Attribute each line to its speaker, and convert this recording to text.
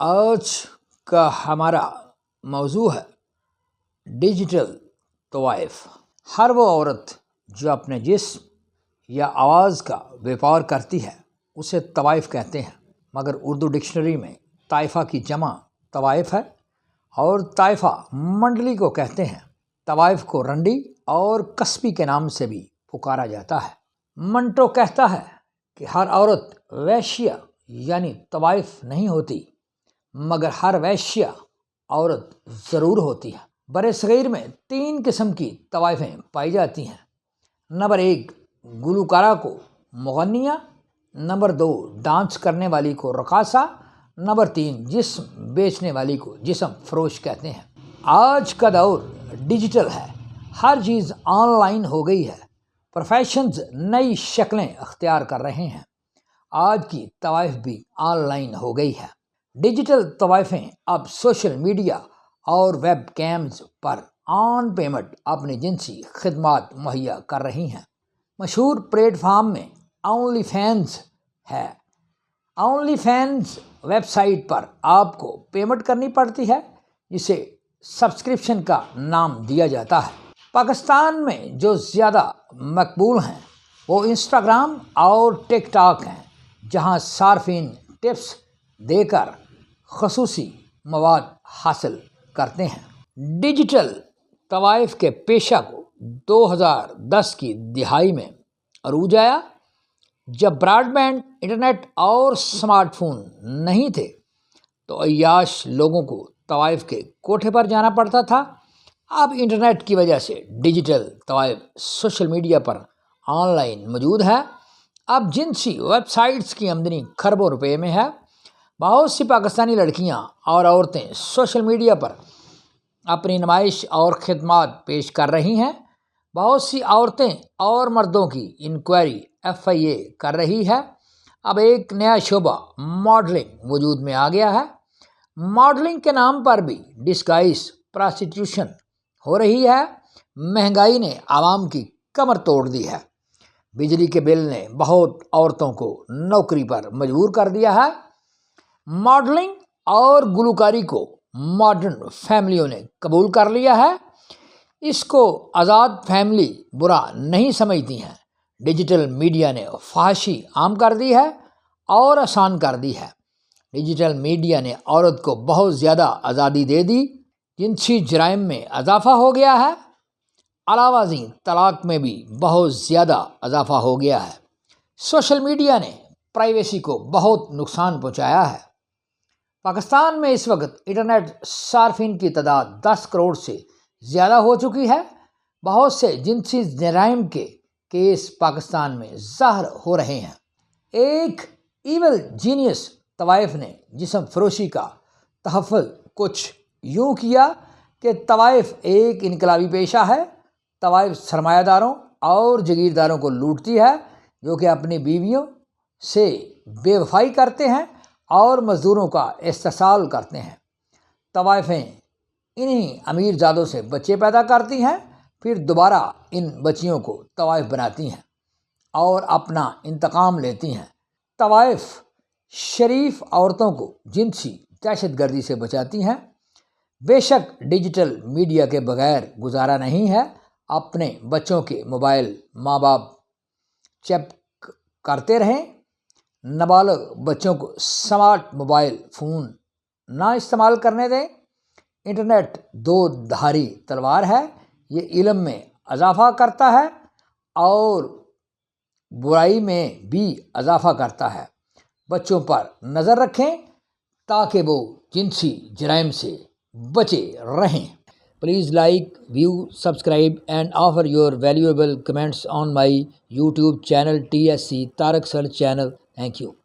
Speaker 1: آج کا ہمارا موضوع ہے ڈیجیٹل طوائف۔ ہر وہ عورت جو اپنے جسم یا آواز کا بیپار کرتی ہے اسے طوائف کہتے ہیں، مگر اردو ڈکشنری میں طائفہ کی جمع طوائف ہے اور طائفہ منڈلی کو کہتے ہیں۔ طوائف کو رنڈی اور کسبی کے نام سے بھی پکارا جاتا ہے۔ منٹو کہتا ہے کہ ہر عورت ویشیا یعنی طوائف نہیں ہوتی، مگر ہر ویشیا عورت ضرور ہوتی ہے۔ برِ صغیر میں 3 قسم کی طوائفیں پائی جاتی ہیں۔ نمبر 1 گلوکارہ کو مغنیہ، نمبر 2 ڈانس کرنے والی کو رقاصہ، نمبر 3 جسم بیچنے والی کو جسم فروش کہتے ہیں۔ آج کا دور ڈیجیٹل ہے، ہر چیز آن لائن ہو گئی ہے، پروفیشنز نئی شکلیں اختیار کر رہے ہیں۔ آج کی طوائف بھی آن لائن ہو گئی ہے۔ ڈیجیٹل طوائفیں اب سوشل میڈیا اور web cams per on payment اپنی جنسی خدمات مہیا کر رہی ہیں۔ مشہور پلیٹ فارم میں اونلی فینز ہے۔ اونلی فینز ویب سائٹ پر آپ کو پیمنٹ کرنی پڑتی ہے، جسے سبسکرپشن کا نام دیا جاتا ہے۔ پاکستان میں جو زیادہ مقبول ہیں وہ انسٹاگرام اور ٹک ٹاک ہیں، جہاں صارفین ٹپس دے کر خصوصی مواد حاصل کرتے ہیں۔ ڈیجیٹل طوائف کے پیشہ کو 2010 کی دہائی میں عروج آیا، جب براڈ بینڈ انٹرنیٹ اور سمارٹ فون نہیں تھے تو عیاش لوگوں کو طوائف کے کوٹھے پر جانا پڑتا تھا۔ اب انٹرنیٹ کی وجہ سے ڈیجیٹل طوائف سوشل میڈیا پر آن لائن موجود ہے۔ اب جنسی ویب سائٹس کی آمدنی کھربوں روپے میں ہے۔ بہت سی پاکستانی لڑکیاں اور عورتیں سوشل میڈیا پر اپنی نمائش اور خدمات پیش کر رہی ہیں۔ بہت سی عورتیں اور مردوں کی انکوائری FIA کر رہی ہے۔ اب ایک نیا شعبہ ماڈلنگ وجود میں آ گیا ہے۔ ماڈلنگ کے نام پر بھی ڈسگائز پراسٹیٹیوشن ہو رہی ہے۔ مہنگائی نے عوام کی کمر توڑ دی ہے۔ بجلی کے بل نے بہت عورتوں کو نوکری پر مجبور کر دیا ہے۔ ماڈلنگ اور گلوکاری کو ماڈرن فیملیوں نے قبول کر لیا ہے۔ اس کو آزاد فیملی برا نہیں سمجھتی ہیں۔ ڈیجیٹل میڈیا نے فحاشی عام کر دی ہے اور آسان کر دی ہے۔ ڈیجیٹل میڈیا نے عورت کو بہت زیادہ آزادی دے دی۔ جنسی جرائم میں اضافہ ہو گیا ہے۔ علاوہ ازیں طلاق میں بھی بہت زیادہ اضافہ ہو گیا ہے۔ سوشل میڈیا نے پرائیویسی کو بہت نقصان پہنچایا ہے۔ پاکستان میں اس وقت انٹرنیٹ صارفین کی تعداد 10 کروڑ سے زیادہ ہو چکی ہے۔ بہت سے جنسی جرائم کے کیس پاکستان میں ظاہر ہو رہے ہیں۔ ایک ایول جینیس طوائف نے جسم فروشی کا تحفظ کچھ یوں کیا کہ طوائف ایک انقلابی پیشہ ہے۔ طوائف سرمایہ داروں اور جگیرداروں کو لوٹتی ہے، جو کہ اپنی بیویوں سے بے وفائی کرتے ہیں اور مزدوروں کا استحصال کرتے ہیں۔ طوائفیں انہی امیر زادوں سے بچے پیدا کرتی ہیں، پھر دوبارہ ان بچیوں کو طوائف بناتی ہیں اور اپنا انتقام لیتی ہیں۔ طوائف شریف عورتوں کو جنسی دہشت گردی سے بچاتی ہیں۔ بے شک ڈیجیٹل میڈیا کے بغیر گزارا نہیں ہے۔ اپنے بچوں کے موبائل ماں باپ چیک کرتے رہیں۔ نابالغ بچوں کو سمارٹ موبائل فون نہ استعمال کرنے دیں۔ انٹرنیٹ 2 دھاری تلوار ہے، یہ علم میں اضافہ کرتا ہے اور برائی میں بھی اضافہ کرتا ہے۔ بچوں پر نظر رکھیں تاکہ وہ جنسی جرائم سے بچے رہیں۔ Please like, view, subscribe and offer your valuable comments on my YouTube channel TSC Tariq Search channel. Thank you.